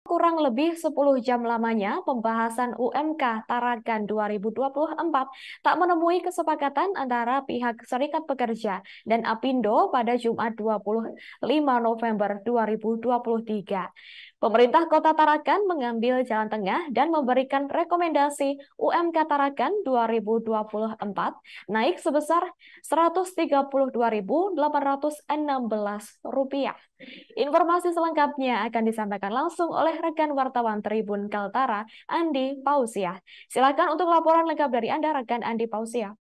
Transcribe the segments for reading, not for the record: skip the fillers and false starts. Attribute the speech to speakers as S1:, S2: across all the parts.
S1: Kurang lebih 10 jam lamanya pembahasan UMK Tarakan 2024 tak menemui kesepakatan antara pihak Serikat Pekerja dan Apindo pada Jumat 25 November 2023. Pemerintah Kota Tarakan mengambil jalan tengah dan memberikan rekomendasi UMK Tarakan 2024 naik sebesar Rp132.816. Informasi selengkapnya akan disampaikan langsung oleh rekan wartawan Tribun Kaltara, Andi Pausia. Silakan untuk laporan lengkap dari Anda, rekan Andi Pausia.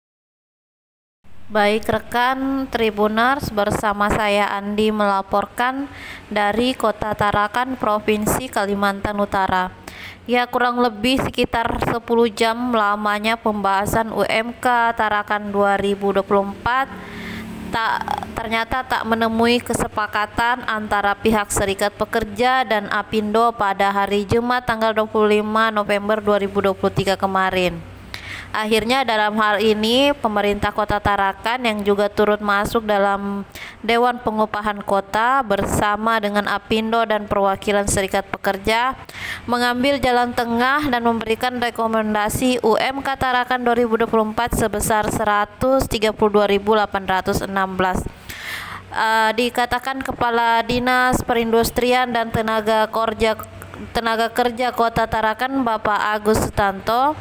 S2: Baik rekan Tribuners, bersama saya Andi melaporkan dari Kota Tarakan, Provinsi Kalimantan Utara. Ya, kurang lebih sekitar 10 jam lamanya pembahasan UMK Tarakan 2024 ternyata tak menemui kesepakatan antara pihak Serikat Pekerja dan Apindo pada hari Jumat tanggal 25 November 2023 kemarin. Akhirnya dalam hal ini pemerintah Kota Tarakan yang juga turut masuk dalam Dewan Pengupahan Kota bersama dengan Apindo dan perwakilan Serikat Pekerja mengambil jalan tengah dan memberikan rekomendasi UMK Tarakan 2024 sebesar 132.816. Dikatakan Kepala Dinas Perindustrian dan Tenaga Kerja Kota Tarakan Bapak Agus Sutanto,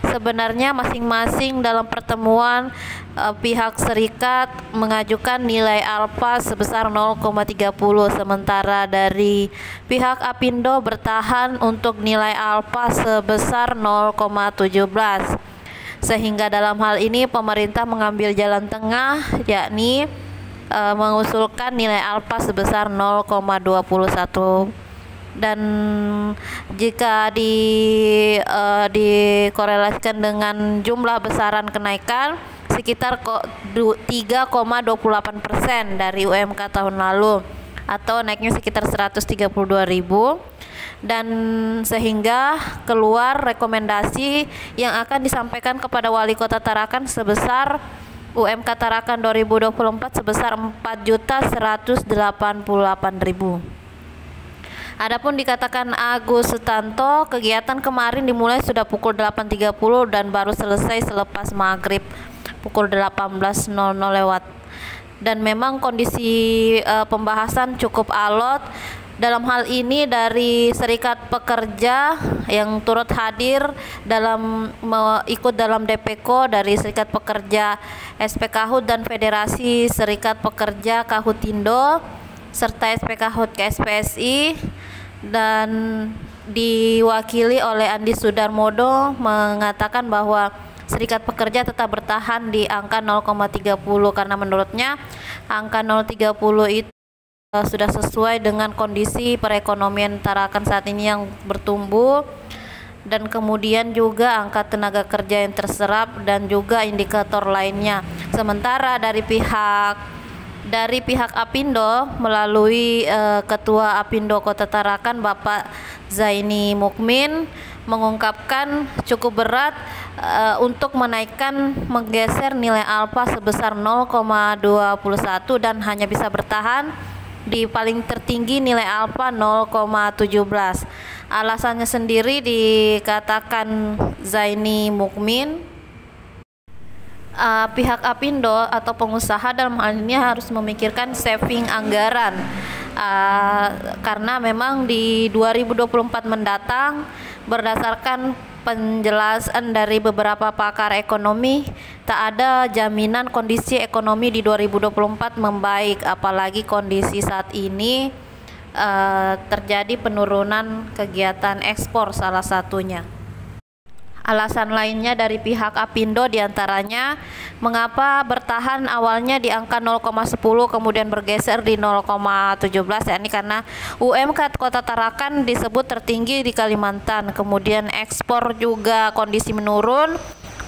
S2: sebenarnya masing-masing dalam pertemuan pihak serikat mengajukan nilai alfa sebesar 0,30, sementara dari pihak Apindo bertahan untuk nilai alfa sebesar 0,17. Sehingga dalam hal ini pemerintah mengambil jalan tengah, yakni mengusulkan nilai alfa sebesar 0,21. Dan jika dikorelasikan dengan jumlah besaran kenaikan sekitar 3,28% dari UMK tahun lalu, atau naiknya sekitar 132.000, dan sehingga keluar rekomendasi yang akan disampaikan kepada Wali Kota Tarakan sebesar UMK Tarakan 2024 sebesar 4.188.000. Adapun dikatakan Agus Sutanto, kegiatan kemarin dimulai sudah pukul 8.30 dan baru selesai selepas maghrib pukul 18.00 lewat. Dan memang kondisi pembahasan cukup alot. Dalam hal ini dari Serikat Pekerja yang turut hadir dalam ikut dalam DPKO dari Serikat Pekerja SPKHUT dan Federasi Serikat Pekerja Kahutindo serta SPKHUT KSPSI, dan diwakili oleh Andi Sudarmodo mengatakan bahwa Serikat Pekerja tetap bertahan di angka 0,30 karena menurutnya angka 0,30 itu sudah sesuai dengan kondisi perekonomian Tarakan saat ini yang bertumbuh, dan kemudian juga angka tenaga kerja yang terserap dan juga indikator lainnya. Sementara dari pihak Apindo melalui Ketua Apindo Kota Tarakan Bapak Zaini Mukmin mengungkapkan cukup berat untuk menggeser nilai alfa sebesar 0,21 dan hanya bisa bertahan di paling tertinggi nilai alfa 0,17. Alasannya sendiri dikatakan Zaini Mukmin, pihak Apindo atau pengusaha dalam hal ini harus memikirkan saving anggaran, karena memang di 2024 mendatang berdasarkan penjelasan dari beberapa pakar ekonomi tak ada jaminan kondisi ekonomi di 2024 membaik, apalagi kondisi saat ini terjadi penurunan kegiatan ekspor salah satunya. Alasan lainnya dari pihak Apindo diantaranya mengapa bertahan awalnya di angka 0,10 kemudian bergeser di 0,17, yakni karena UMK Kota Tarakan disebut tertinggi di Kalimantan, kemudian ekspor juga kondisi menurun,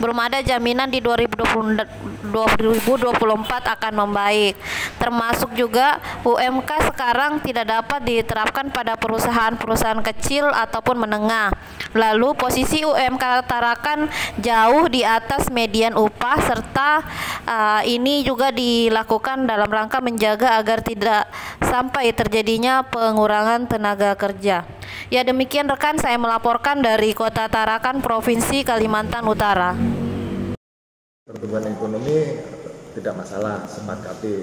S2: belum ada jaminan di 2024 2024 akan membaik. Termasuk juga UMK sekarang tidak dapat diterapkan pada perusahaan-perusahaan kecil ataupun menengah. Lalu posisi UMK Tarakan jauh di atas median upah, serta ini juga dilakukan dalam rangka menjaga agar tidak sampai terjadinya pengurangan tenaga kerja. Ya, demikian rekan, saya melaporkan dari Kota Tarakan, Provinsi Kalimantan Utara.
S3: Pertumbuhan ekonomi tidak masalah, sepakati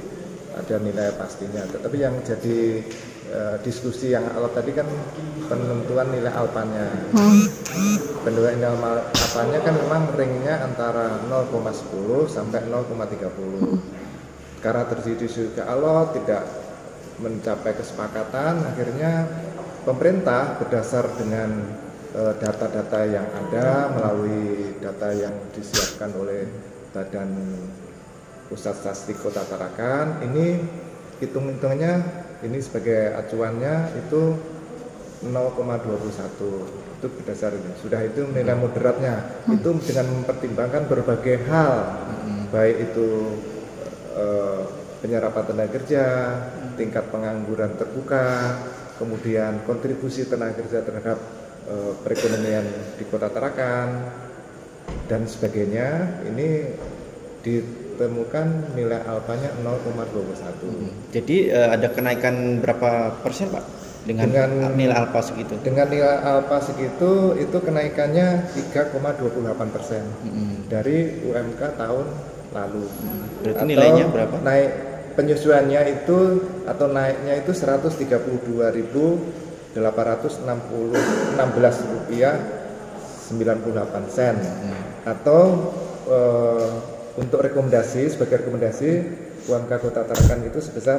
S3: ada nilai pastinya. Tetapi yang jadi diskusi yang awal tadi kan penentuan nilai alpanya. Penentuan nilai alpanya kan memang ringnya antara 0,10 sampai 0,30. Karena terjadi juga alot tidak mencapai kesepakatan, akhirnya pemerintah berdasar dengan data-data yang ada melalui data yang disiapkan oleh Badan Pusat Statistik Kota Tarakan, ini hitung-hitungannya ini sebagai acuannya itu 0,21, itu berdasar ini. Sudah itu nilai moderatnya, itu dengan mempertimbangkan berbagai hal, baik itu penyerapan tenaga kerja, tingkat pengangguran terbuka, kemudian kontribusi tenaga kerja terhadap perekonomian di Kota Tarakan dan sebagainya. Ini ditemukan nilai alpanya 0,21.
S4: Jadi ada kenaikan berapa persen Pak dengan nilai alpa segitu?
S3: Dengan nilai alpa segitu itu kenaikannya 3,28% dari UMK tahun lalu.
S4: Berarti
S3: atau
S4: nilainya berapa?
S3: Naik penyesuaiannya itu atau naiknya itu Rp132.016,98 atau untuk rekomendasi, sebagai rekomendasi UMK Kota Tarakan itu sebesar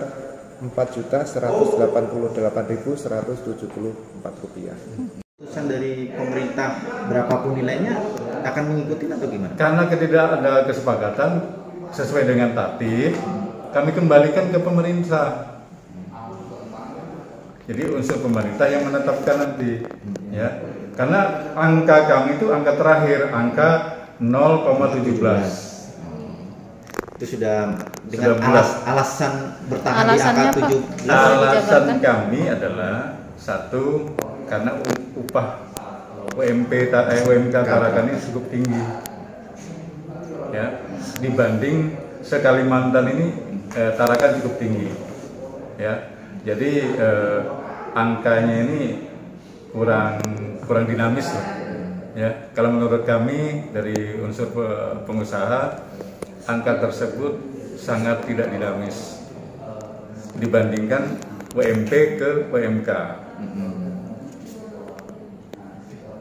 S3: Rp4.188.174.
S4: Keputusan dari pemerintah berapapun nilainya akan mengikuti atau gimana?
S5: Karena tidak ada kesepakatan sesuai dengan tatib, kami kembalikan ke pemerintah. Jadi unsur pemerintah yang menetapkan nanti, ya. Karena angka kami itu angka terakhir, angka 0,17.
S4: Itu sudah dengan alasan bertahan di angka 17.
S5: Alasan kami adalah satu, karena upah UMK Tarakan ini cukup tinggi, ya, dibanding se-Kalimantan ini Tarakan cukup tinggi, ya. Jadi angkanya ini kurang dinamis lah, ya. Kalau menurut kami dari unsur pengusaha, angka tersebut sangat tidak dinamis dibandingkan UMP ke UMK.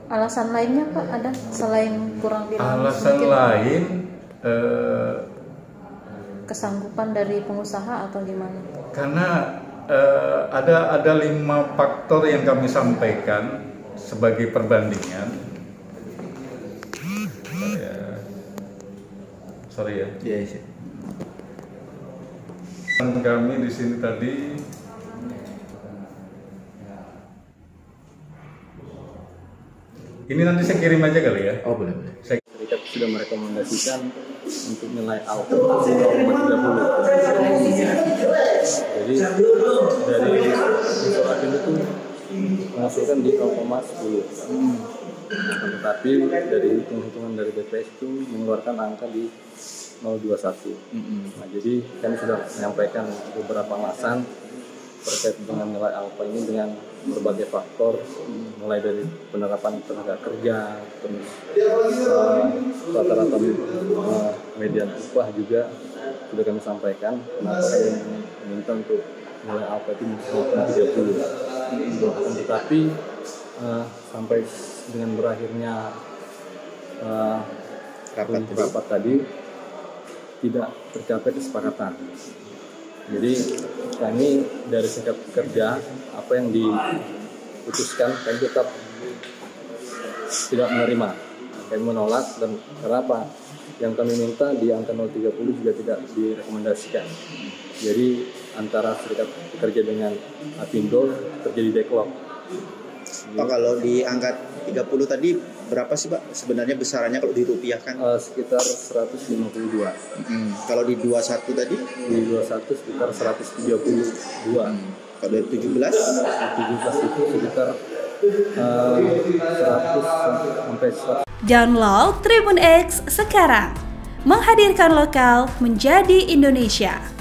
S2: Alasan lainnya Pak ada selain kurang dinamis?
S5: Alasan lain
S2: kesanggupan dari pengusaha atau gimana?
S5: Karena ada 5 faktor yang kami sampaikan sebagai perbandingan. Sorry ya.
S4: Yes.
S5: Kami di sini tadi ini nanti saya kirim aja kali ya.
S4: Oh boleh.
S6: Serikat sudah merekomendasikan untuk nilai alpha 0,30. Jadi dari unsur apindo itu mengusulkan di 0,10. Tetapi dari hitung-hitungan dari BPS itu mengeluarkan angka di 0,21. Nah, jadi kami sudah menyampaikan beberapa alasan terkait dengan nilai alpha ini dengan berbagai faktor, mulai dari penerapan tenaga kerja, terus rata-rata median upah juga sudah kami sampaikan. Kenapa kami meminta untuk nilai alpha itu 0,30. Tetapi sampai dengan berakhirnya rapat tadi tidak tercapai kesepakatan. Jadi kami dari serikat pekerja apa yang diputuskan kami tetap tidak menerima, kami menolak. Dan kenapa? Yang kami minta di angka 0,30 juga tidak direkomendasikan. Jadi antara serikat pekerja dengan Apindo terjadi deadlock.
S4: Oh, kalau di angka 30 tadi
S7: berapa sih Pak sebenarnya besarannya kalau dirupiahkan?
S6: Sekitar 152.
S7: Kalau di 21 tadi?
S6: Di 21 sekitar 132.
S7: Kalau dari 17?
S6: 17 itu sekitar 100 sampai 100.
S8: Download Tribun X sekarang, menghadirkan lokal menjadi Indonesia.